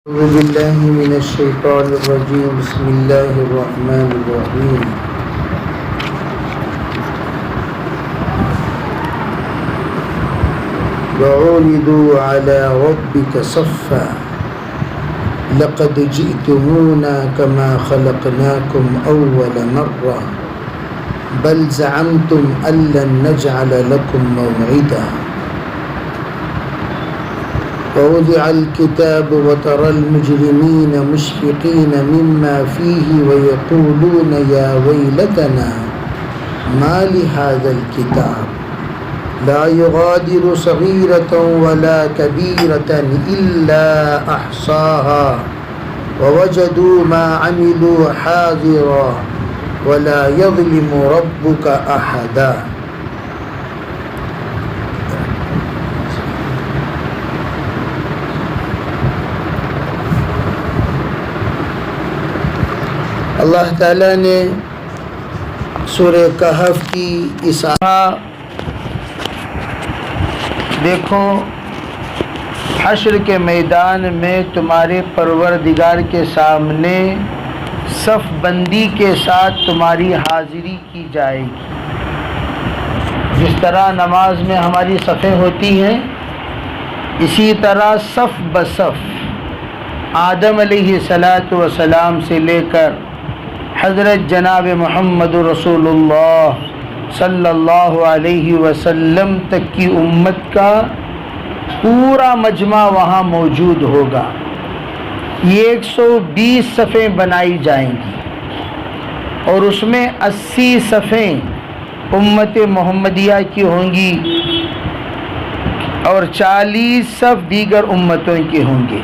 أعوذ بالله من الشيطان الرجيم بسم الله الرحمن الرحيم وعرضوا على ربك صفا لقد جئتمونا كما خلقناكم أول مرة بل زعمتم أن لن نجعل لكم موعدا ووضع الكتاب وترى المجرمين مشفقين مما فيه ويقولون يا ويلتنا ما لهذا الكتاب لا يغادر صغيرة ولا كبيرة إلا أحصاها ووجدوا ما عملوا حاضرا ولا يظلم ربك أحدا. اللہ تعالیٰ نے سورہ کہف کی اس دیکھو حشر کے میدان میں تمہارے پروردگار کے سامنے صف بندی کے ساتھ تمہاری حاضری کی جائے گی. جس طرح نماز میں ہماری صفیں ہوتی ہیں اسی طرح صف بصف آدم علیہ السلام سے لے کر حضرت جناب محمد رسول اللہ صلی اللہ علیہ وسلم تک کی امت کا پورا مجمع وہاں موجود ہوگا. یہ 120 صفیں بنائی جائیں گی اور اس میں 80 صفیں امت محمدیہ کی ہوں گی اور 40 صف دیگر امتوں کی ہوں گے.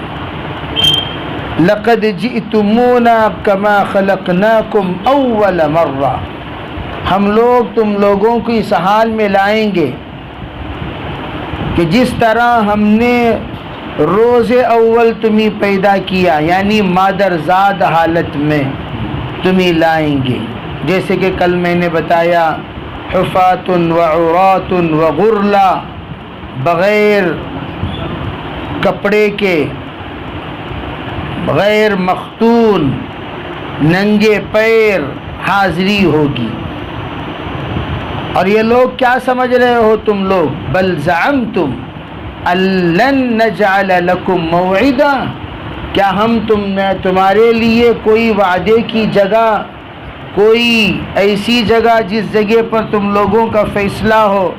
لقد جئتمونا کما خلقناکم اول مرہ، ہم لوگ تم لوگوں کو اس حال میں لائیں گے کہ جس طرح ہم نے روز اول تمہیں پیدا کیا، یعنی مادرزاد حالت میں تمہیں لائیں گے. جیسے کہ کل میں نے بتایا حفاۃ وعراۃ وغرلا، بغیر کپڑے کے، غیر مختون، ننگے پیر حاضری ہوگی. اور یہ لوگ کیا سمجھ رہے ہو تم لوگ؟ بل زعمتم ان لن نجعل لکم موعدا، کیا ہم تمہارے لیے کوئی وعدے کی جگہ، کوئی ایسی جگہ جس جگہ پر تم لوگوں کا فیصلہ ہو،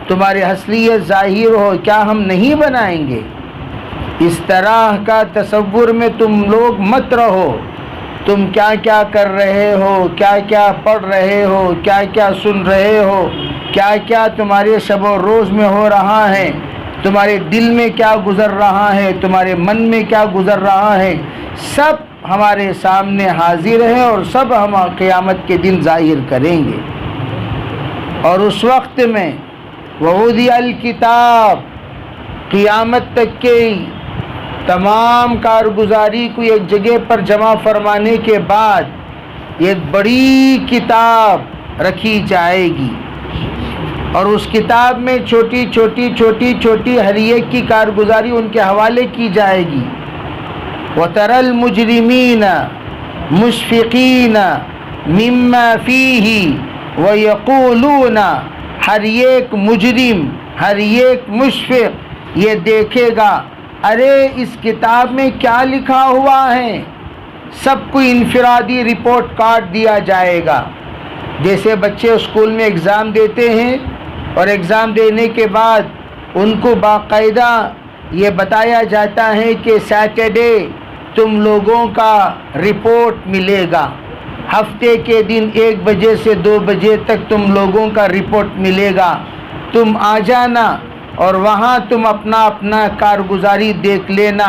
تمہاری حصلیت ظاہر ہو، کیا ہم نہیں بنائیں گے؟ اس طرح کا تصور میں تم لوگ مت رہو. تم کیا کیا کر رہے ہو، کیا کیا پڑھ رہے ہو، کیا کیا سن رہے ہو، کیا کیا تمہارے شب و روز میں ہو رہا ہے، تمہارے دل میں کیا گزر رہا ہے، تمہارے من میں کیا گزر رہا ہے، سب ہمارے سامنے حاضر ہے اور سب ہم قیامت کے دن ظاہر کریں گے. اور اس وقت میں ووضع الکتاب، قیامت تک کے تمام کارگزاری کو ایک جگہ پر جمع فرمانے کے بعد ایک بڑی کتاب رکھی جائے گی اور اس کتاب میں چھوٹی چھوٹی ہر ایک کی کارگزاری ان کے حوالے کی جائے گی. وَتَرَى الْمُجْرِمِينَ مُشْفِقِينَ مِمَّا فِيهِ وَيَقُولُونَ، ہر ایک مجرم، ہر ایک مشفق یہ دیکھے گا ارے اس کتاب میں کیا لکھا ہوا ہے. سب کو انفرادی رپورٹ کارڈ دیا جائے گا. جیسے بچے اسکول میں ایگزام دیتے ہیں اور ایگزام دینے کے بعد ان کو باقاعدہ یہ بتایا جاتا ہے کہ سیٹرڈے تم لوگوں کا رپورٹ ملے گا، ہفتے کے دن 1 بجے سے 2 بجے تک تم لوگوں کا رپورٹ ملے گا، تم آ جانا اور وہاں تم اپنا کارگزاری دیکھ لینا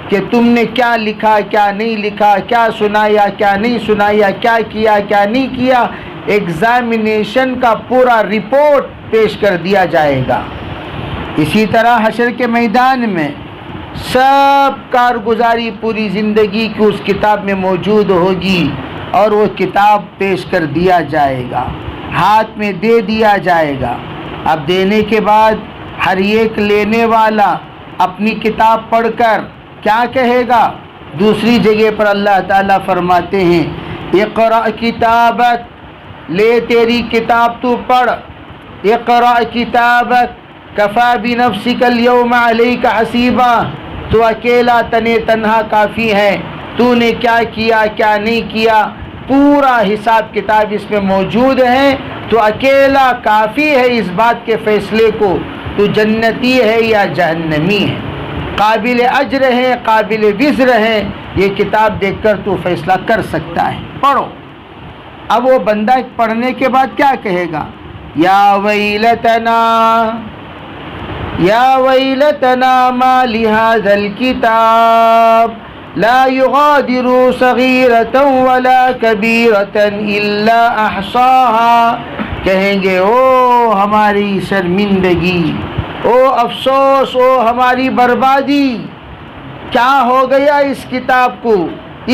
کہ تم نے کیا لکھا، کیا نہیں لکھا، کیا سنایا، کیا نہیں سنایا، کیا کیا، کیا نہیں کیا. ایگزامینیشن کا پورا رپورٹ پیش کر دیا جائے گا. اسی طرح حشر کے میدان میں سب کارگزاری پوری زندگی کی اس کتاب میں موجود ہوگی اور وہ کتاب پیش کر دیا جائے گا، ہاتھ میں دے دیا جائے گا. اب دینے کے بعد ہر ایک لینے والا اپنی کتاب پڑھ کر کیا کہے گا؟ دوسری جگہ پر اللہ تعالیٰ فرماتے ہیں اقرأ کتابک، لے تیری کتاب تو پڑھ، اقرأ کتابک کفا بنفسک اليوم علیک حسیبا، تو اکیلا تنے تنہا کافی ہے، تو نے کیا کیا کیا نہیں کیا پورا حساب کتاب اس میں موجود ہے، تو اکیلا کافی ہے اس بات کے فیصلے کو تو جنتی ہے یا جہنمی ہے، قابل اجر ہے قابل وزر ہے، یہ کتاب دیکھ کر تو فیصلہ کر سکتا ہے، پڑھو۔ اب وہ بندہ پڑھنے کے بعد کیا کہے گا؟ یا ویلتنا یا ویلتنا ما لہذا الکتاب لا یغادر صغیرة ولا کبیرة الا احصاها، کہیں گے او ہماری شرمندگی، او افسوس، او ہماری بربادی، کیا ہو گیا اس کتاب کو؟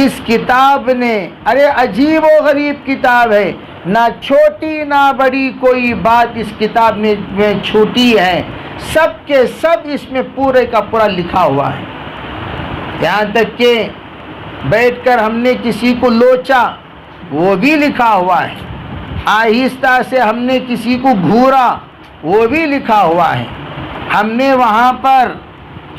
اس کتاب نے، ارے عجیب و غریب کتاب ہے، نہ چھوٹی نہ بڑی کوئی بات اس کتاب میں چھوٹی ہے، سب کے سب اس میں پورے کا پورا لکھا ہوا ہے، یہاں تک کہ بیٹھ کر ہم نے کسی کو لوچا وہ بھی لکھا ہوا ہے، آہستہ سے ہم نے کسی کو گھورا وہ بھی لکھا ہوا ہے، ہم نے وہاں پر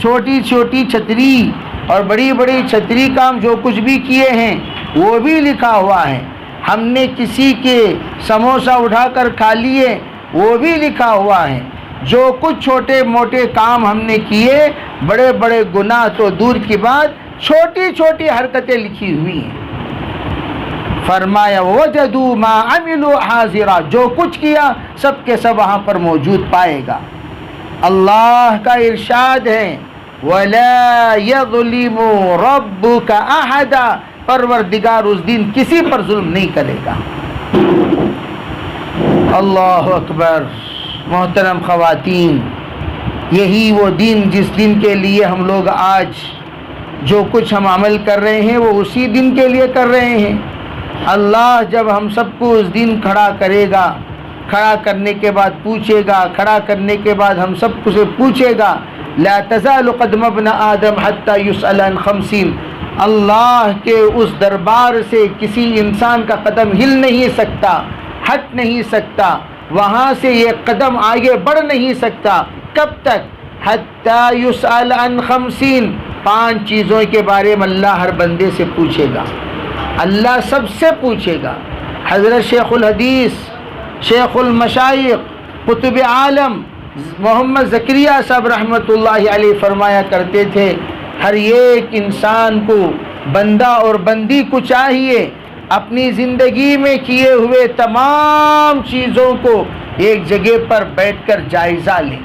چھوٹی چھوٹی چھتری اور بڑی بڑی چھتری کام جو کچھ بھی کیے ہیں وہ بھی لکھا ہوا ہے، ہم نے کسی کے سموسہ اٹھا کر کھا لیے وہ بھی لکھا ہوا ہے، جو کچھ چھوٹے موٹے کام ہم نے کیے، بڑے بڑے گناہ تو دور کی بات، چھوٹی چھوٹی حرکتیں لکھی ہوئی ہیں۔ فرمایا وجدوا ما عملوا حاضرا، جو کچھ کیا سب کے سب وہاں پر موجود پائے گا۔ اللہ کا ارشاد ہے وَلَا يَظْلِمُ رَبُّكَ أَحَدًا، پروردگار اس دن کسی پر ظلم نہیں کرے گا۔ اللہ اکبر۔ محترم خواتین، یہی وہ دن جس دن کے لیے ہم لوگ آج جو کچھ ہم عمل کر رہے ہیں وہ اسی دن کے لیے کر رہے ہیں۔ اللہ جب ہم سب کو اس دن کھڑا کرے گا، کھڑا کرنے کے بعد پوچھے گا، کھڑا کرنے کے بعد ہم سب کو سے پوچھے گا لا تزال قدم ابن آدم حتی یسأل عن 50، اللہ کے اس دربار سے کسی انسان کا قدم ہل نہیں سکتا، ہٹ نہیں سکتا، وہاں سے یہ قدم آگے بڑھ نہیں سکتا، کب تک؟ حتی یسأل عن 50، 5 چیزوں کے بارے میں اللہ ہر بندے سے پوچھے گا، اللہ سب سے پوچھے گا۔ حضرت شیخ الحدیث، شیخ المشائخ، قطب عالم محمد زکریا صاحب رحمۃ اللہ علیہ فرمایا کرتے تھے ہر ایک انسان کو، بندہ اور بندی کو چاہیے اپنی زندگی میں کیے ہوئے تمام چیزوں کو ایک جگہ پر بیٹھ کر جائزہ لیں،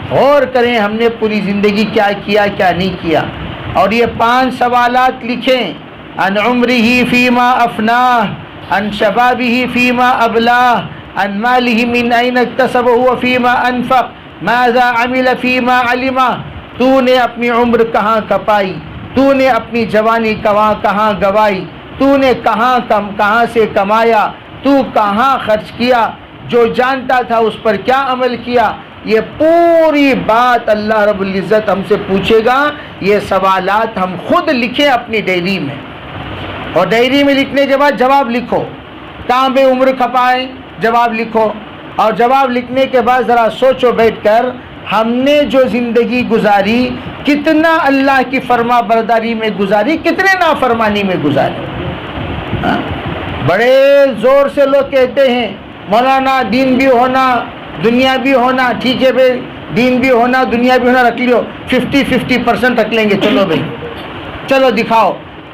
غور کریں ہم نے پوری زندگی کیا کیا کیا نہیں کیا، اور یہ 5 سوالات لکھیں، عن عمرہ فیما افناہ، عن شبابہ فیما ابلاہ، عن مالہ من این اکتسبہ وفیما انفق، ماذا عمل فیما علمہ، تو نے اپنی عمر کہاں کپائی، تو نے اپنی جوانی کہاں گوائی، تو نے کہاں سے کمایا، تو کہاں خرچ کیا، جو جانتا تھا اس پر کیا عمل کیا، یہ پوری بات اللہ رب العزت ہم سے پوچھے گا۔ یہ سوالات ہم خود لکھیں اپنی ڈائری میں، اور ڈائری میں لکھنے کے بعد جواب لکھو، کہاں بے عمر کھپائے جواب لکھو، اور جواب لکھنے کے بعد ذرا سوچو بیٹھ کر ہم نے جو زندگی گزاری کتنا اللہ کی فرما برداری میں گزاری، کتنے نافرمانی میں گزاری۔ بڑے زور سے لوگ کہتے ہیں مولانا دین بھی ہونا دنیا بھی ہونا، ٹھیک ہے بھائی، دین بھی ہونا دنیا بھی ہونا رکھ لیو، 50% رکھ لیں گے، چلو بھائی چلو دکھاؤ،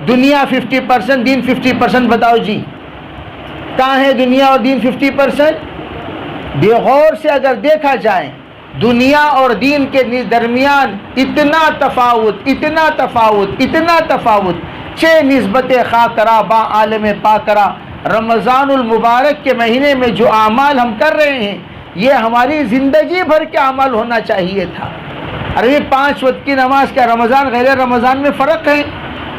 دنیا 50% دین 50% بتاؤ جی، کہاں ہے دنیا اور دین 50%؟ بے غور سے اگر دیکھا جائے دنیا اور دین کے درمیان اتنا تفاوت 6 نسبت خا کرا با عالم پا کرا، رمضان المبارک کے مہینے میں جو اعمال ہم کر رہے ہیں یہ ہماری زندگی بھر کے عمل ہونا چاہیے تھا۔ ارے 5 وقت کی نماز کیا رمضان غیر رمضان میں فرق ہے؟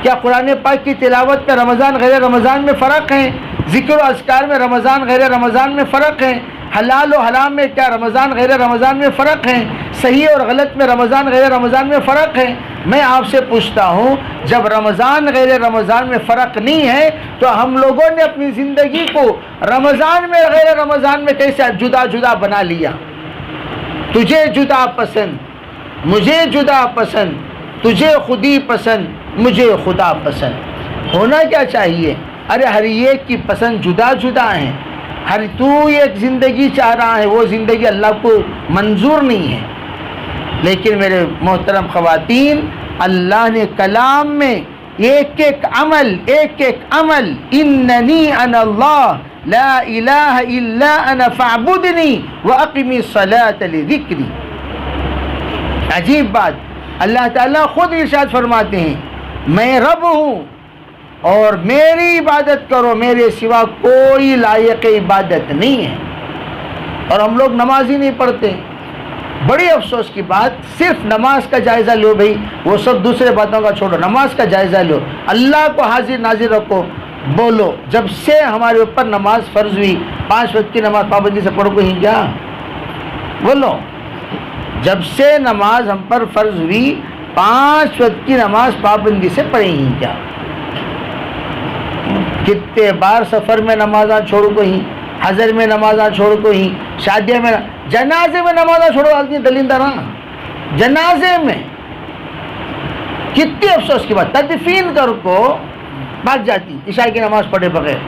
کیا قرآن پاک کی تلاوت میں رمضان غیر رمضان میں فرق ہے؟ ذکر و اذکار میں رمضان غیر رمضان میں فرق ہے؟ حلال و حرام میں کیا رمضان غیر رمضان میں فرق ہے؟ صحیح اور غلط میں رمضان غیر رمضان میں فرق ہے؟ میں آپ سے پوچھتا ہوں، جب رمضان غیر رمضان میں فرق نہیں ہے تو ہم لوگوں نے اپنی زندگی کو رمضان میں غیر رمضان میں کیسے جدا جدا بنا لیا؟ تجھے جدا پسند، مجھے جدا پسند، تجھے خودی پسند، مجھے خدا پسند۔ ہونا کیا چاہیے؟ ارے ہر ایک کی پسند جدا جدا ہے، ہر تو ایک زندگی چاہ رہا ہے، وہ زندگی اللہ کو منظور نہیں ہے۔ لیکن میرے محترم خواتین، اللہ نے کلام میں ایک ایک عمل اننی انا اللہ لا الہ الا انا فاعبدنی واقم الصلاۃ لذکری، عجیب بات، اللہ تعالیٰ خود ارشاد فرماتے ہیں میں رب ہوں اور میری عبادت کرو، میرے سوا کوئی لائق عبادت نہیں ہے۔ اور ہم لوگ نماز ہی نہیں پڑھتے۔ بڑی افسوس کی بات، صرف نماز کا جائزہ لو بھائی، وہ سب دوسرے باتوں کا چھوڑو، نماز کا جائزہ لو، اللہ کو حاضر ناظر رکھو۔ بولو جب سے ہمارے اوپر نماز فرض ہوئی، 5 وقت کی نماز پابندی سے پڑھو کہیں کیا؟ بولو جب سے نماز ہم پر فرض ہوئی 5 وقت کی نماز پابندی سے پڑھیں ہی کیا؟ کتنے بار سفر میں نمازاں چھوڑو کہیں، حضر میں نمازاں چھوڑو کہیں، شادیوں میں، جنازے میں نمازاں چھوڑو، آدمی دلیندہ رہا جنازے میں۔ کتنی افسوس کی بات، تدفین کر کو بھاگ جاتی، عشاء کی نماز پڑھے بغیر،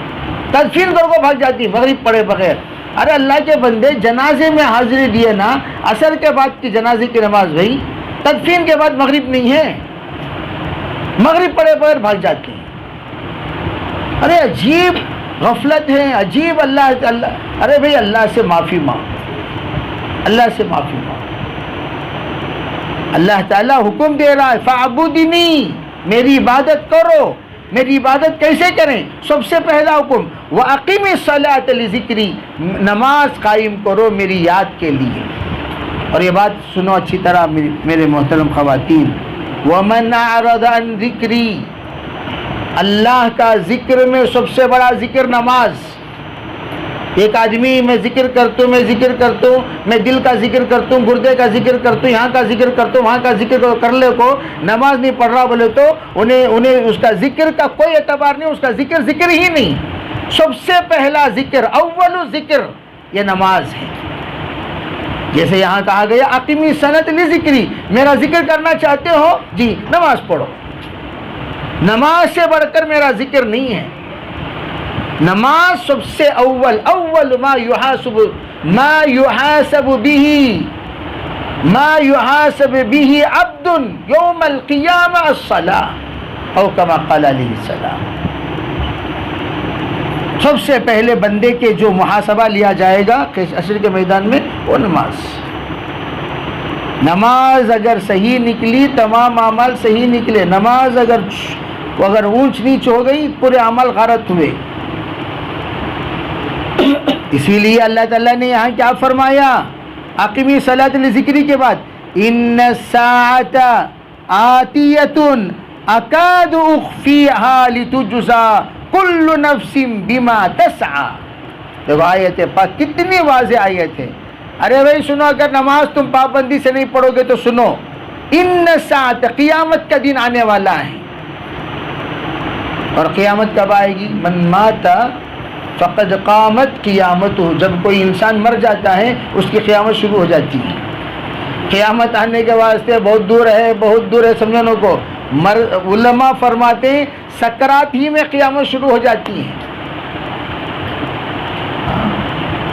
تدفین کر کو بھاگ جاتی، مغرب پڑھے بغیر۔ ارے اللہ کے بندے، جنازے میں حاضری دیے نا، عصر کے بعد کی جنازے کی نماز بھائی، تدفین کے بعد مغرب نہیں ہے، مغرب پڑھے بغیر بھاگ جاتے ہیں۔ ارے عجیب غفلت ہے، عجیب۔ اللہ ارے بھائی اللہ سے معافی مانگ، اللہ سے معافی مانگ۔ اللہ تعالیٰ حکم دے رہا ہے فاعبدنی، میری عبادت کرو۔ میری عبادت کیسے کریں؟ سب سے پہلا حکم وَأَقِمِ الصَّلَاةَ لِذِكْرِي، نماز قائم کرو میری یاد کے لیے۔ اور یہ بات سنو اچھی طرح میرے محترم خواتین، وَمَنْ أَعْرَضَ عَنْ ذِكْرِي، اللہ کا ذکر میں سب سے بڑا ذکر نماز۔ ایک آدمی میں ذکر کرتا ہوں، میں دل کا ذکر کرتا ہوں، گردے کا ذکر کرتا ہوں، یہاں کا ذکر کرتا ہوں، وہاں کا ذکر کر لے کو نماز نہیں پڑھ رہا بولے تو انہیں اس کا ذکر کا کوئی اعتبار نہیں، اس کا ذکر ہی نہیں۔ سب سے پہلا ذکر، اول ذکر یہ نماز ہے۔ جیسے یہاں کہا گیا اقیمی صلاۃ لذکری، میرا ذکر کرنا چاہتے ہو جی نماز پڑھو۔ نماز سے بڑھ کر میرا ذکر نہیں ہے۔ نماز سب سے اول ما يحاسب به عبد یوم القیامہ الصلاۃ او کما قال علیہ السلام۔ سب سے پہلے بندے کے جو محاسبہ لیا جائے گا حشر کے میدان میں وہ نماز۔ نماز اگر صحیح نکلی تمام اعمال صحیح نکلے، نماز اگر اونچ نیچ ہو گئی پورے عمل غارت ہوئے۔ اسی لیے اللہ تعالیٰ نے یہاں کیا فرمایا اقیمی صلاۃ لذکری کے بعد، ان الساعۃ آتیۃ اکاد اخفیہا لتجزا کل نفس بما تسعی۔ دیکھو آیت پاک کتنی واضح آیت ہے۔ ارے بھائی سنو، اگر نماز تم پابندی سے نہیں پڑھو گے تو سنو، ان الساعۃ، قیامت کا دن آنے والا ہے۔ اور قیامت کب آئے گی؟ من مات فقد قامت قیامتہ، جب کوئی انسان مر جاتا ہے اس کی قیامت شروع ہو جاتی ہے۔ قیامت آنے کے واسطے بہت دور ہے سمجھنے کو۔ علماء فرماتے ہیں سکرات ہی میں قیامت شروع ہو جاتی ہے۔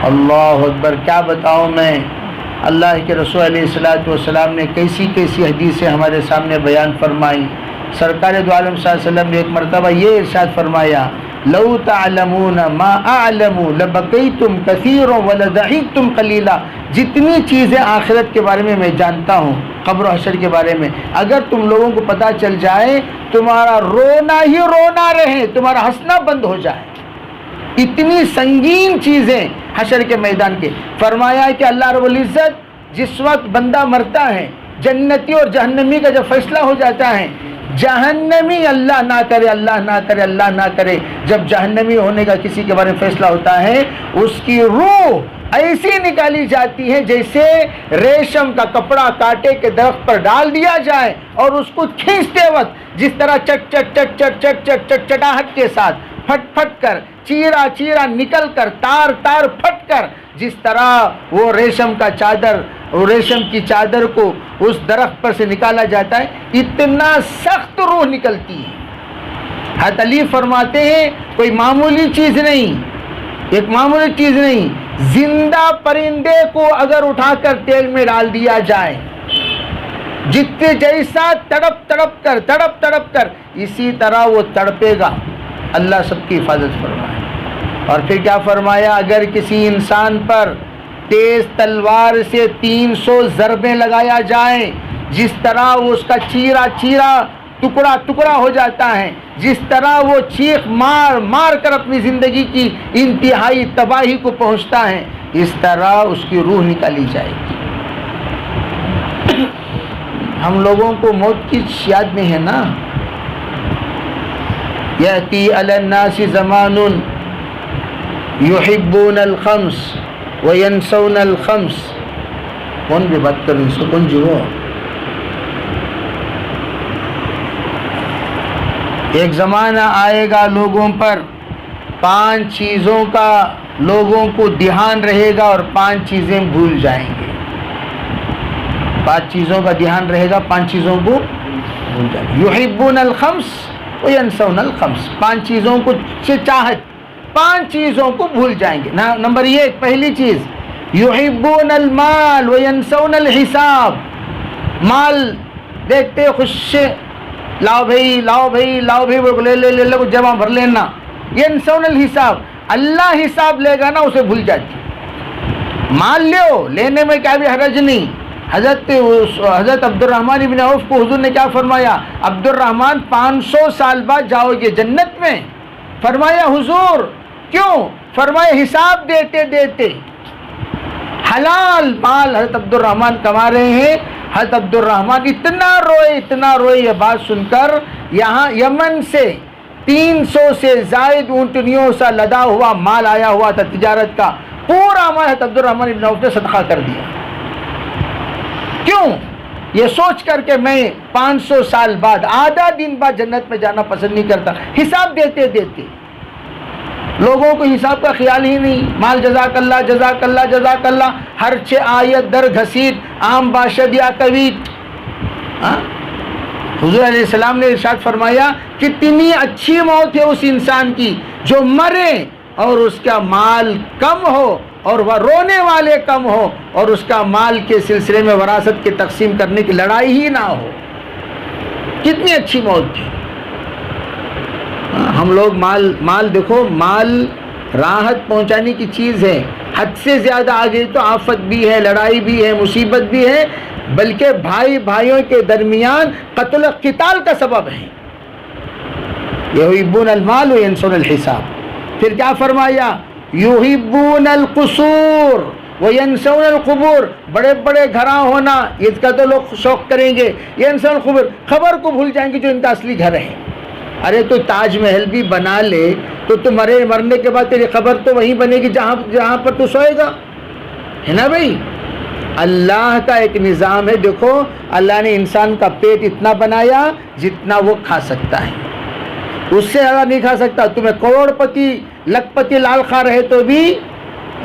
اللہ اکبر، کیا بتاؤں میں، اللہ کے رسول علیہ الصلوۃ والسلام نے کیسی حدیثیں ہمارے سامنے بیان فرمائی۔ سرکار دو عالم صلی اللہ علیہ وسلم نے ایک مرتبہ یہ ارشاد فرمایا، لو تعلمون ما اعلم لبقیتم کثیرا ولضحکتم قلیلا۔ جتنی چیزیں آخرت کے بارے میں جانتا ہوں، قبر و حشر کے بارے میں، اگر تم لوگوں کو پتہ چل جائے تمہارا رونا ہی رونا رہے، تمہارا ہنسنا بند ہو جائے۔ اتنی سنگین چیزیں حشر کے میدان کے۔ فرمایا کہ اللہ رب العزت جس وقت بندہ مرتا ہے، جنتی اور جہنمی کا جب فیصلہ ہو جاتا ہے، جہنمی اللہ نہ کرے، جب جہنمی ہونے کا کسی کے بارے میں فیصلہ ہوتا ہے، اس کی روح ایسی نکالی جاتی ہیں جیسے ریشم کا کپڑا کاٹے کے درخت پر ڈال دیا جائے اور اس کو کھینچتے وقت جس طرح چٹ چٹ چٹ چٹ چٹ چٹ چٹ چٹاہٹ کے ساتھ پھٹ پھٹ کر چیرا چیرا نکل کر تار تار پھٹ کر جس طرح وہ ریشم کا چادر وہ ریشم کی چادر کو اس درخت پر سے نکالا جاتا ہے، اتنا سخت روح نکلتی ہے۔ حضرت علی فرماتے ہیں کوئی معمولی چیز نہیں، ایک معمولی چیز نہیں، زندہ پرندے کو اگر اٹھا کر تیل میں ڈال دیا جائے جتنے جیسا تڑپ تڑپ کر اسی طرح وہ تڑپے گا۔ اللہ سب کی حفاظت فرمائے۔ اور پھر کیا فرمایا، اگر کسی انسان پر تیز تلوار سے 300 ضربیں لگایا جائے جس طرح وہ اس کا چیرا چیرا ٹکڑا ٹکڑا ہو جاتا ہے، جس طرح وہ چیخ مار مار کر اپنی زندگی کی انتہائی تباہی کو پہنچتا ہے، اس طرح اس کی روح نکالی جائے گی۔ ہم لوگوں کو موت کی یاد میں ہے نا، یأتی علی الناس زمان یحبون الخمس وینسون الخمس۔ کون بھی بات کر رہی ہے، سکون جی ہو۔ ایک زمانہ آئے گا لوگوں پر 5 چیزوں کا لوگوں کو دھیان رہے گا اور 5 چیزیں بھول جائیں گے۔ 5 چیزوں کا دھیان رہے گا، 5 چیزوں کو بھول جائیں گے۔ یحبون الخمس وینسون الخمس، 5 چیزوں کو چاہت، 5 چیزوں کو بھول جائیں گے۔ نمبر 1، پہلی چیز یحبون المال وینسون الحساب، مال دیکھتے خوش، لاؤ بھائی لاؤ بھائی لاؤ بھائی، لے لے لے لے جمع بھر لینا۔ ینسون الحساب، اللہ حساب لے گا نا اسے بھول جاتی۔ مال لیو، لینے میں کیا بھی حرج نہیں۔ حضرت عبد الرحمن ابن عوف کو حضور نے کیا فرمایا، عبد الرحمن 500 سال بعد جاؤ گے جنت میں۔ فرمایا حضور کیوں؟ فرمایا حساب دیتے دیتے حلال مال حضرت عبد الرحمن کما رہے ہیں۔ حضرت عبد الرحمن اتنا روئے یہ بات سن کر، یہاں یمن سے 300 سے زائد اونٹنیوں سے لدا ہوا مال آیا ہوا تھا تجارت کا، پورا مال حضرت عبد الرحمن ابن عوف نے صدقہ کر دیا۔ کیوں؟ یہ سوچ کر کہ میں 500 سال بعد آدھا دن بعد جنت میں جانا پسند نہیں کرتا۔ حساب دیتے دیتے لوگوں کو حساب کا خیال ہی نہیں، مال جزاک اللہ جزاک اللہ جزاک اللہ، ہر 6 آیت در گھسیٹ عام باشد یا کویٹ۔ حضور علیہ السلام نے ارشاد فرمایا کتنی اچھی موت ہے اس انسان کی جو مرے اور اس کا مال کم ہو اور وہ رونے والے کم ہو اور اس کا مال کے سلسلے میں وراثت کے تقسیم کرنے کی لڑائی ہی نہ ہو۔ کتنی اچھی موت تھی۔ ہم لوگ مال دیکھو، مال راحت پہنچانے کی چیز ہے، حد سے زیادہ آگے تو آفت بھی ہے، لڑائی بھی ہے، مصیبت بھی ہے، بلکہ بھائی بھائیوں کے درمیان قتل و قتال کا سبب ہے۔ یحبون المال وینسون الحساب۔ پھر کیا فرمایا، یحبون القصور وینسون القبور، بڑے بڑے گھراں ہونا اس کا تو لوگ شوق کریں گے، ینسون القبور، خبر کو بھول جائیں گے جو ان کا اصلی گھر ہے۔ ارے تو تاج محل بھی بنا لے تو مرنے کے بعد تیری قبر تو وہیں بنے گی جہاں پر تو سوئے گا، ہے نا بھائی۔ اللہ کا ایک نظام ہے، دیکھو اللہ نے انسان کا پیٹ اتنا بنایا جتنا وہ کھا سکتا ہے، اس سے زیادہ نہیں کھا سکتا۔ تمہیں کروڑ پتی لکھ پتی لال خواہ رہے تو بھی،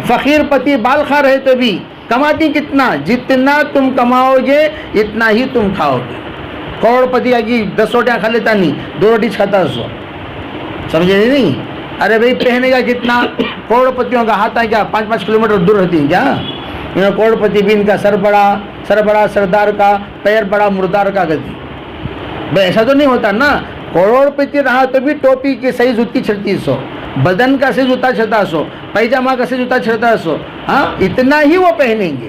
فقیر پتی بال خواہ رہے تو بھی، کماتی کتنا؟ جتنا تم کماؤ گے اتنا ہی تم کھاؤ گے۔ کروڑ پتی آگی 10 روٹیاں کھا لیتا نہیں، 2 روٹی کھاتا 100، سمجھے نہیں؟ ارے بھائی پہنے گا کتنا؟ کروڑ پتیوں کا ہاتھ ہے کیا 5-5 کلومیٹر دور رہتی ہے کیا؟ کروڑ پتی بھی ان کا سر بڑا سردار کا، پیر بڑا مردار کا گتی۔ بھائی ایسا تو نہیں ہوتا نا، کروڑ پتی رہا تو بھی ٹوپی کی صحیح جوتی 3600، بدن کا صحیح جوتا 3700، پیجامہ کا صحیح جوتا 3700، ہاں اتنا ہی وہ پہنیں گے۔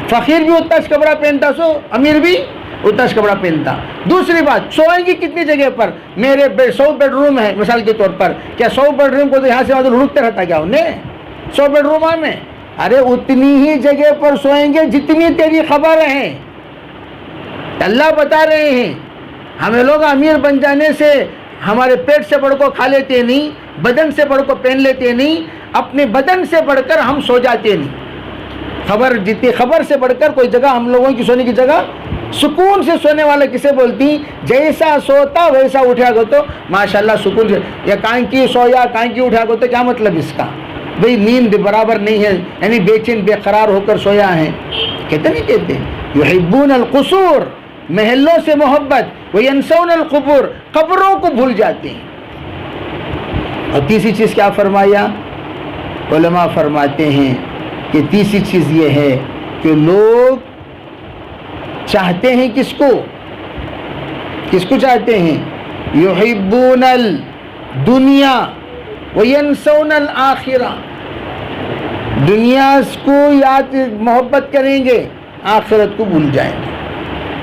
فقیر بھی اتنا کپڑا پہنتا امیر بھی اتنا کپڑا پہنتا۔ دوسری بات، سوئیں گی کتنی جگہ پر؟ میرے 100 بیڈ روم ہے مثال کے طور پر، کیا 100 بیڈ روم کو تو یہاں سے وہاں لڑکتے رہتا کیا انہیں 100 بیڈ روم میں؟ ارے اتنی ہی جگہ پر سوئیں گے جتنی تیری خبر ہے۔ اللہ بتا رہے ہیں ہمیں لوگ امیر بن جانے سے ہمارے پیٹ سے بڑھ کو کھا لیتے نہیں، بدن سے بڑھ کر پہن لیتے نہیں, اپنے بدن سے بڑھ کر ہم سو جاتے نہیں. خبر سے بڑھ کر کوئی جگہ ہم لوگوں کی سونے کی جگہ, سکون سے سونے والا کسے بولتی؟ جیسا سوتا ویسا اٹھا گو تو ماشاءاللہ سکون سے. یا کانکی سویا کانکی اٹھا گو تو کیا مطلب اس کا؟ بھئی نیند برابر نہیں ہے, یعنی بے چین بے قرار ہو کر سویا ہے. کہتے نہیں کہتے یحبون القصور, محلوں سے محبت, وینسون القبور, قبروں کو بھول جاتے ہیں. اور تیسری چیز کیا فرمایا؟ علماء فرماتے ہیں کہ تیسری چیز یہ ہے کہ لوگ چاہتے ہیں کس کو چاہتے ہیں؟ یحبون الدنیا وینسون الآخرہ, دنیا کو یاد محبت کریں گے, آخرت کو بھول جائیں گے.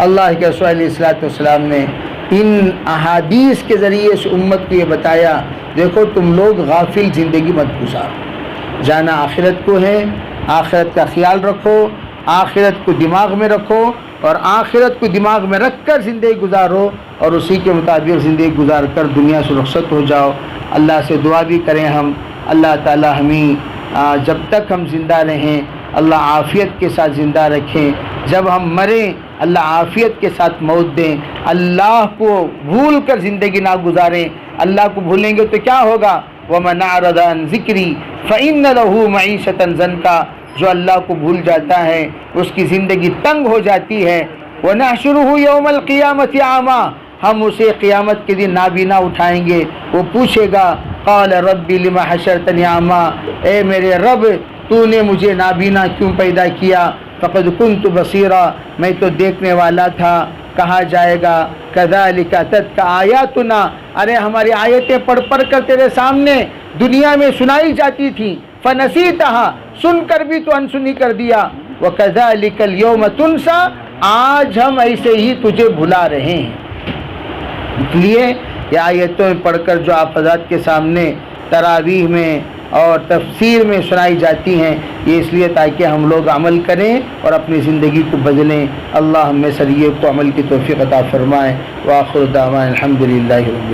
اللہ کے رسول علیہ الصلوۃ والسلام نے ان احادیث کے ذریعے اس امت کو یہ بتایا, دیکھو تم لوگ غافل زندگی مت گزارو, جانا آخرت کو ہے, آخرت کا خیال رکھو, آخرت کو دماغ میں رکھو, اور آخرت کو دماغ میں رکھ کر زندگی گزارو, اور اسی کے مطابق زندگی گزار کر دنیا سے رخصت ہو جاؤ. اللہ سے دعا بھی کریں ہم, اللہ تعالی ہمیں جب تک ہم زندہ رہیں اللہ عافیت کے ساتھ زندہ رکھیں, جب ہم مریں اللہ عافیت کے ساتھ موت دیں. اللہ کو بھول کر زندگی نہ گزاریں. اللہ کو بھولیں گے تو کیا ہوگا؟ وَمَنْ أَعْرَضَ عَنْ ذِكْرِي فَإِنَّ لَهُ مَعِيشَةً ضَنْكًا, جو اللہ کو بھول جاتا ہے اس کی زندگی تنگ ہو جاتی ہے. وَنَحْشُرُهُ يَوْمَ الْقِيَامَةِ أَعْمَىٰ, ہم اسے قیامت کے دن نابینا اٹھائیں گے. وہ پوچھے گا قال ربی لم حشرتنی اعمیٰ, اے میرے رب تو نے مجھے نابینا کیوں پیدا کیا؟ فقد کنت بصیرا, میں تو دیکھنے والا تھا. کہا جائے گا کذالک اتتک آیاتنا, ارے ہماری آیتیں پڑھ پڑھ کر تیرے سامنے دنیا میں سنائی جاتی تھیں, فنسیتہا, سن کر بھی تو انسنی کر دیا. وکذالک اليوم تنسیٰ, آج ہم ایسے ہی تجھے بھلا رہے ہیں. اس لیے یہ آیتیں پڑھ کر جو آپ حضرات کے سامنے تراویح میں اور تفسیر میں سنائی جاتی ہیں, یہ اس لیے تاکہ ہم لوگ عمل کریں اور اپنی زندگی کو بدلیں. اللہ ہمیں سر یہ کو عمل کی توفیق عطا فرمائے. وآخر دعوانا الحمدللہ.